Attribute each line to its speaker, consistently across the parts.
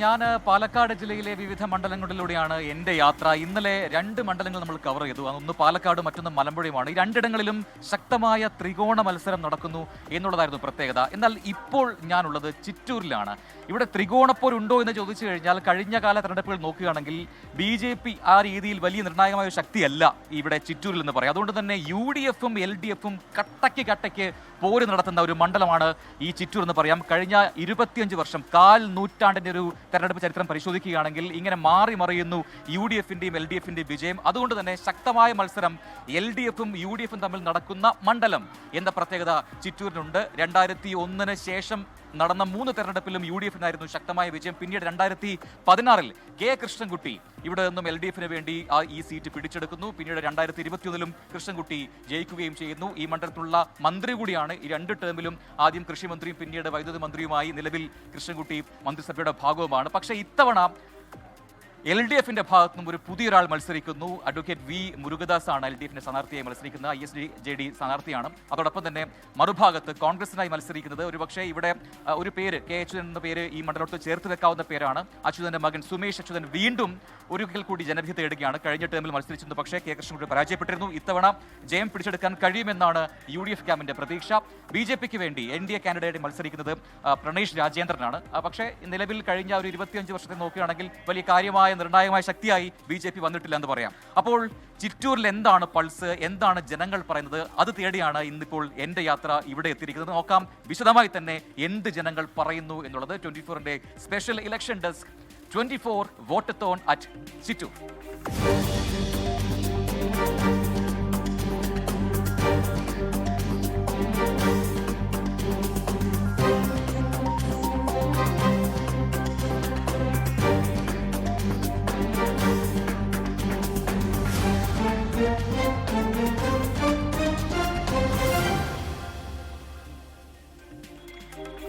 Speaker 1: ഞാൻ പാലക്കാട് ജില്ലയിലെ വിവിധ മണ്ഡലങ്ങളിലൂടെയാണ് എൻ്റെ യാത്ര. ഇന്നലെ 2 മണ്ഡലങ്ങൾ നമ്മൾ കവർ ചെയ്തു. ഒന്ന് പാലക്കാട്, മറ്റൊന്ന് മലമ്പുഴയുമാണ്. ഈ രണ്ടിടങ്ങളിലും ശക്തമായ ത്രികോണ മത്സരം നടക്കുന്നു എന്നുള്ളതായിരുന്നു പ്രത്യേകത. എന്നാൽ ഇപ്പോൾ ഞാനുള്ളത് ചിറ്റൂരിലാണ്. ഇവിടെ ത്രികോണപ്പോരുണ്ടോ എന്ന് ചോദിച്ചു കഴിഞ്ഞാൽ കഴിഞ്ഞ കാല തെരഞ്ഞെടുപ്പുകൾ നോക്കുകയാണെങ്കിൽ BJP ആ രീതിയിൽ വലിയ നിർണായകമായ ഒരു ശക്തിയല്ല ഇവിടെ ചിറ്റൂരിൽ എന്ന് പറയാം. അതുകൊണ്ട് തന്നെ UDF-ഉം LDF-ഉം കട്ടയ്ക്ക് പോര് നടത്തുന്ന ഒരു മണ്ഡലമാണ് ഈ ചിറ്റൂർ എന്ന് പറയാം. കഴിഞ്ഞ 25 വർഷം, കാൽ നൂറ്റാണ്ടിൻ്റെ ഒരു തെരഞ്ഞെടുപ്പ് ചരിത്രം പരിശോധിക്കുകയാണെങ്കിൽ ഇങ്ങനെ മാറി മറിയുന്നു UDF-ന്റെയും LDF-ന്റെയും വിജയം. അതുകൊണ്ട് തന്നെ ശക്തമായ മത്സരം LDF-ഉം UDF-ഉം തമ്മിൽ നടക്കുന്ന മണ്ഡലം എന്ന പ്രത്യേകത ചിറ്റൂരിനുണ്ട്. 2001 ശേഷം നടന്ന 3 തെരഞ്ഞെടുപ്പിലും UDF-നായിരുന്നു ശക്തമായ വിജയം. പിന്നീട് 2016 കെ കൃഷ്ണൻകുട്ടി ഇവിടെ നിന്നും LDF-ന് വേണ്ടി ഈ സീറ്റ് പിടിച്ചെടുക്കുന്നു. പിന്നീട് 2021 കൃഷ്ണൻകുട്ടി ജയിക്കുകയും ചെയ്യുന്നു. ഈ മണ്ഡലത്തിലുള്ള മന്ത്രി കൂടിയാണ്. ഈ 2 ടേമിലും ആദ്യം കൃഷിമന്ത്രിയും പിന്നീട് വൈദ്യുതി മന്ത്രിയുമായി നിലവിൽ കൃഷ്ണൻകുട്ടി മന്ത്രിസഭയുടെ ഭാഗവുമാണ്. പക്ഷേ ഇത്തവണ LDF-ന്റെ ഭാഗത്തു നിന്നും ഒരു പുതിയൊരാൾ മത്സരിക്കുന്നു. അഡ്വക്കേറ്റ് V മുരുകദാസ് ആണ് LDF-ന്റെ സ്ഥാനാർത്ഥിയായി മത്സരിക്കുന്നത്. ISJD സ്ഥാനാർത്ഥിയാണ്. അതോടൊപ്പം തന്നെ മറുഭാഗത്ത് കോൺഗ്രസിനായി മത്സരിക്കുന്നത് ഒരുപക്ഷെ ഇവിടെ ഒരു പേര് K അച്യുതൻ എന്ന പേര് ഈ മണ്ഡലത്തിൽ ചേർത്ത് വെക്കാവുന്ന പേരാണ്. അച്യുതന്റെ മകൻ സുമേഷ് അച്യുതൻ വീണ്ടും ഒരിക്കൽ കൂടി ജനവിധി തേടുകയാണ്. കഴിഞ്ഞ ടേമിൽ മത്സരിച്ചിരുന്നു, പക്ഷേ കെ കൃഷ്ണൻകുട്ടി പരാജയപ്പെട്ടിരുന്നു. ഇത്തവണ ജയം പിടിച്ചെടുക്കാൻ കഴിയുമെന്നാണ് UDF ക്യാമ്പിന്റെ പ്രതീക്ഷ. BJP-ക്ക് വേണ്ടി NDA കാൻഡിഡേറ്റ് മത്സരിക്കുന്നത് പ്രണേഷ് രാജേന്ദ്രനാണ്. പക്ഷേ നിലവിൽ കഴിഞ്ഞ ഒരു 25 വർഷത്തെ നോക്കുകയാണെങ്കിൽ വലിയ കാര്യമായ നിർണായകമായ ശക്തിയായി BJP വന്നിട്ടില്ല എന്ന് പറയാം. അപ്പോൾ ചിറ്റൂരിൽ എന്താണ് പൾസ്, എന്താണ് ജനങ്ങൾ പറയുന്നത്, അത് തേടിയാണ് ഇന്നിപ്പോൾ എൻ്റെ യാത്ര ഇവിടെ എത്തിയിരിക്കുന്നത്. നോക്കാം വിശദമായി തന്നെ എന്ത് ജനങ്ങൾ പറയുന്നു എന്നുള്ളത്. 24-ന്റെ സ്പെഷ്യൽ ഇലക്ഷൻ ഡെസ്ക് 24 വോട്ടത്തോൺ അറ്റ് ചിറ്റൂർ.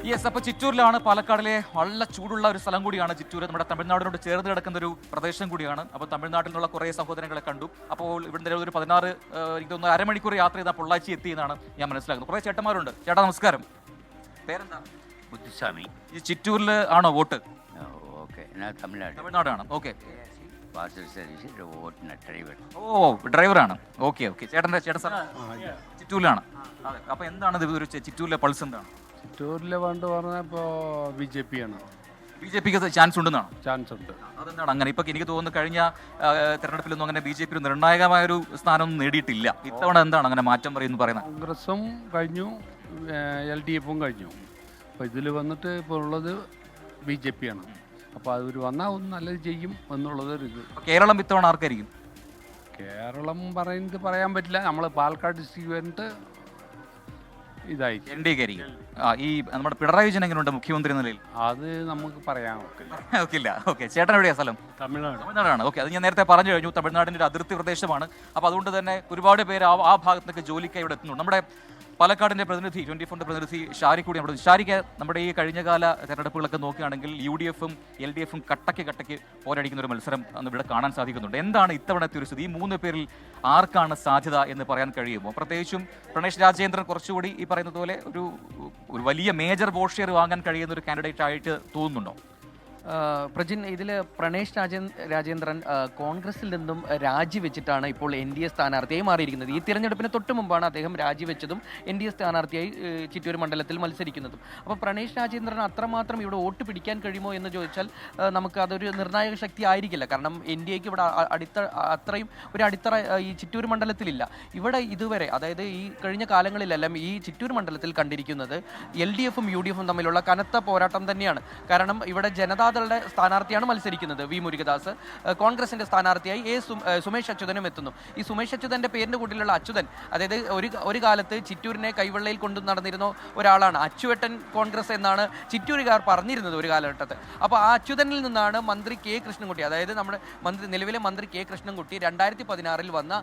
Speaker 1: യെസ്, അപ്പോൾ ചിറ്റൂരിലാണ്. പാലക്കാടിലെ വളരെ ചൂടുള്ള ഒരു സ്ഥലം കൂടിയാണ് ചിറ്റൂർ. നമ്മുടെ തമിഴ്നാടിനോട് ചേർന്ന് കിടക്കുന്ന ഒരു പ്രദേശം കൂടിയാണ്. അപ്പോൾ തമിഴ്നാട്ടിൽ നിന്നുള്ള കുറേ സഹോദരങ്ങളെ കണ്ടു. അപ്പോൾ ഇവിടെ ഒരു 16 എനിക്ക് തോന്നുന്നു അരമണിക്കൂർ യാത്ര ചെയ്താൽ പൊള്ളാച്ചി എത്തി എന്നാണ് ഞാൻ മനസ്സിലാക്കുന്നത്. കുറേ ചേട്ടന്മാരുണ്ട്. ചേട്ടാ നമസ്കാരം. പേരെന്താ?
Speaker 2: മുത്തുസ്വാമി.
Speaker 1: ഈ ചിറ്റൂരിൽ ആണോ വോട്ട്?
Speaker 2: ഓക്കെ, ഞാൻ
Speaker 1: തമിഴ്നാടാണ്. Okay,
Speaker 2: driver.
Speaker 1: ഓ, ഡ്രൈവറാണ്. ഓക്കെ. ചേട്ടൻ ചിറ്റൂരിലാണ്. അതെ. അപ്പോൾ എന്താണ് ഇത് ഒരു ചിറ്റൂരിലെ പൾസ് എന്താണ്?
Speaker 3: ചിറ്റൂരിലെ വേണ്ട പറഞ്ഞാൽ ഇപ്പോൾ BJP ആണ്.
Speaker 1: BJP-ക്ക് ചാൻസ് ഉണ്ടെന്നാണ്?
Speaker 3: ചാൻസ് ഉണ്ട്.
Speaker 1: അതെന്താണ് അങ്ങനെ? ഇപ്പൊ എനിക്ക് തോന്നുന്നു കഴിഞ്ഞ തെരഞ്ഞെടുപ്പിലൊന്നും അങ്ങനെ BJP ഒരു നിർണായകമായ ഒരു സ്ഥാനമൊന്നും നേടിയിട്ടില്ല. ഇത്തവണ എന്താണ് അങ്ങനെ മാറ്റം പറയുന്നു പറയുന്നത്?
Speaker 3: കോൺഗ്രസും കഴിഞ്ഞു, LDF-ഉം കഴിഞ്ഞു. അപ്പോൾ ഇതിൽ വന്നിട്ട് ഇപ്പോൾ ഉള്ളത് BJP ആണ്. അപ്പോൾ അവർ വന്നാൽ ഒന്ന് നല്ലത് ചെയ്യും എന്നുള്ളത് ഒരു ഇത്.
Speaker 1: കേരളം ഇത്തവണ ആർക്കായിരിക്കും?
Speaker 3: കേരളം പറയാൻ പറ്റില്ല. നമ്മൾ പാലക്കാട് ഡിസ്ട്രിക്ട് വന്നിട്ട് ഇതായി
Speaker 1: NDA ആയിരിക്കും. ഈ നമ്മുടെ പിണറായി വിജയൻ എങ്ങനെയുണ്ട് മുഖ്യമന്ത്രി നിലയിൽ?
Speaker 3: അത് നമുക്ക് പറയാൻ
Speaker 1: ഒക്കില്ല. ഓക്കെ, ചേട്ടൻ എവിടെയാ സ്ഥലം? തമിഴ്നാടാണ്. ഓക്കെ, അത് ഞാൻ നേരത്തെ പറഞ്ഞു കഴിഞ്ഞു. തമിഴ്നാടിൻ്റെ ഒരു അതിർത്തി പ്രദേശമാണ്. അപ്പോൾ അതുകൊണ്ട് തന്നെ ഒരുപാട് പേര് ആ ഭാഗത്തൊക്കെ ജോലിക്കായി ഇവിടെ എത്തുന്നുണ്ട്. നമ്മുടെ പാലക്കാടിൻ്റെ പ്രതിനിധി, 24-ന്റെ പ്രതിനിധി ഷാരി കൂടി നമ്മുടെ. ഷാരിക്ക്, നമ്മുടെ ഈ കഴിഞ്ഞകാല തെരഞ്ഞെടുപ്പുകളൊക്കെ നോക്കുകയാണെങ്കിൽ UDF-ഉം LDF-ഉം കട്ടയ്ക്ക് പോരടിക്കുന്ന ഒരു മത്സരം അന്ന് ഇവിടെ കാണാൻ സാധിക്കുന്നുണ്ട്. എന്താണ് ഇത്തവണത്തെ ഒരു സ്ഥിതി? ഈ 3 പേരിൽ ആർക്കാണ് സാധ്യത എന്ന് പറയാൻ കഴിയുമോ? പ്രത്യേകിച്ചും പ്രണേഷ് രാജേന്ദ്രൻ കുറച്ചുകൂടി ഈ പറയുന്നത് പോലെ ഒരു വലിയ മേജർ വോട്ട് ഷെയർ വാങ്ങാൻ കഴിയുന്ന ഒരു കാൻഡിഡേറ്റ് ആയിട്ട് തോന്നുന്നുണ്ടോ?
Speaker 4: പ്രജിൻ, ഇതിൽ പ്രണേഷ് രാജേന്ദ്രൻ കോൺഗ്രസിൽ നിന്നും രാജിവെച്ചിട്ടാണ് ഇപ്പോൾ NDA സ്ഥാനാർത്ഥിയായി മാറിയിരിക്കുന്നത്. ഈ തിരഞ്ഞെടുപ്പിന് തൊട്ട് മുമ്പാണ് അദ്ദേഹം രാജിവെച്ചതും NDA സ്ഥാനാർത്ഥിയായി ചിറ്റൂർ മണ്ഡലത്തിൽ മത്സരിക്കുന്നതും. അപ്പോൾ പ്രണേഷ് രാജേന്ദ്രൻ അത്രമാത്രം ഇവിടെ വോട്ട് പിടിക്കാൻ കഴിയുമോ എന്ന് ചോദിച്ചാൽ നമുക്ക് അതൊരു നിർണായക ശക്തി ആയിരിക്കില്ല. കാരണം NDAക്ക് ഇവിടെ അത്രയും ഒരു അടിത്തറ ഈ ചിറ്റൂർ മണ്ഡലത്തിലില്ല. ഇവിടെ ഇതുവരെ, അതായത് ഈ കഴിഞ്ഞ കാലങ്ങളിലെല്ലാം ഈ ചിറ്റൂർ മണ്ഡലത്തിൽ കണ്ടിരിക്കുന്നത് LDF-ഉം UDF-ഉം തമ്മിലുള്ള കനത്ത പോരാട്ടം തന്നെയാണ്. കാരണം ഇവിടെ ജനതാദളുടെ സ്ഥാനാർത്ഥിയാണ് മത്സരിക്കുന്നത് V മുരുകദാസ്. കോൺഗ്രസിന്റെ സ്ഥാനാർത്ഥിയായി സുമേഷ് അച്യുതനും എത്തുന്നു. ഈ സുമേഷ് അച്യുതന്റെ പേരിന്റെ കൂട്ടിലുള്ള അച്യുതൻ, അതായത് ഒരു കാലത്ത് ചിറ്റൂരിനെ കൈവെള്ളയിൽ കൊണ്ടു നടന്നിരുന്ന ഒരാളാണ്. അച്ചുവേട്ടൻ കോൺഗ്രസ് എന്നാണ് ചിറ്റൂരുകാർ പറഞ്ഞിരുന്നത് ഒരു കാലഘട്ടത്തിൽ. അപ്പോൾ ആ അച്യുതനിൽ നിന്നാണ് മന്ത്രി കെ കൃഷ്ണൻകുട്ടി, അതായത് നമ്മുടെ നിലവിലെ മന്ത്രി കെ കൃഷ്ണൻകുട്ടി 2016 വന്ന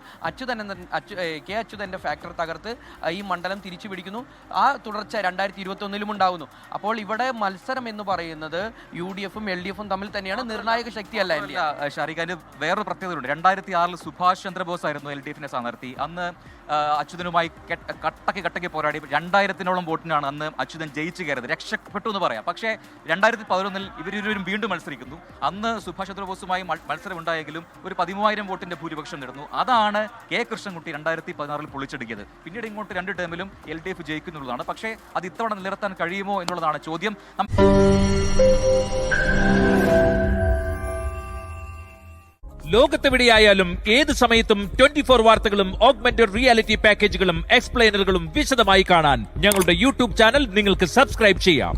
Speaker 4: കെ അച്യുതന്റെ ഫാക്ടർ തകർത്ത് ഈ മണ്ഡലം തിരിച്ചു പിടിക്കുന്നു. ആ തുടർച്ച 2021 ഉണ്ടാകുന്നു. അപ്പോൾ ഇവിടെ മത്സരം എന്ന് പറയുന്നത് UDF-ഉം UDF-ഉം LDF-ഉം തമ്മിൽ തന്നെയാണ്, നിർണായക ശക്തിയല്ല എൻ ഡി എ.
Speaker 1: ഷാരിഖ്, അതിന് വേറൊരു പ്രത്യേകതയുണ്ട്. 2006 സുഭാഷ് ചന്ദ്രബോസ് ആയിരുന്നു LDF-ന്റെ സ്ഥാനാർത്ഥി. അന്ന് അച്യുതനുമായി കട്ടക്ക് പോരാടി 2000-ഓളം വോട്ടിനാണ് അന്ന് അച്യുതൻ ജയിച്ചു കയറിയത്, രക്ഷപ്പെട്ടു എന്ന് പറയാം. പക്ഷേ 2011 ഇവരിരുവരും വീണ്ടും മത്സരിക്കുന്നു. അന്ന് സുഭാഷ് ചന്ദ്രബോസുമായി മത്സരം ഉണ്ടായെങ്കിലും ഒരു 13,000 വോട്ടിന്റെ ഭൂരിപക്ഷം നേടുന്നു. അതാണ് കെ കൃഷ്ണൻകുട്ടി 2016 പൊളിച്ചെടുക്കിയത്. പിന്നീട് ഇങ്ങോട്ട് 2 ടേമിലും LDF ജയിക്കുന്നുള്ളതാണ്. പക്ഷേ അത് ഇത്തവണ നിലനിർത്താൻ കഴിയുമോ എന്നുള്ളതാണ് ചോദ്യം.
Speaker 5: ലോകത്തെവിടെയായാലും ഏത് സമയത്തും 24 വാർത്തകളും ഓഗ്മെന്റഡ് റിയാലിറ്റി പാക്കേജുകളും എക്സ്പ്ലെയിനറുകളും വിശദമായി കാണാൻ ഞങ്ങളുടെ യൂട്യൂബ് ചാനൽ നിങ്ങൾക്ക് സബ്സ്ക്രൈബ് ചെയ്യാം.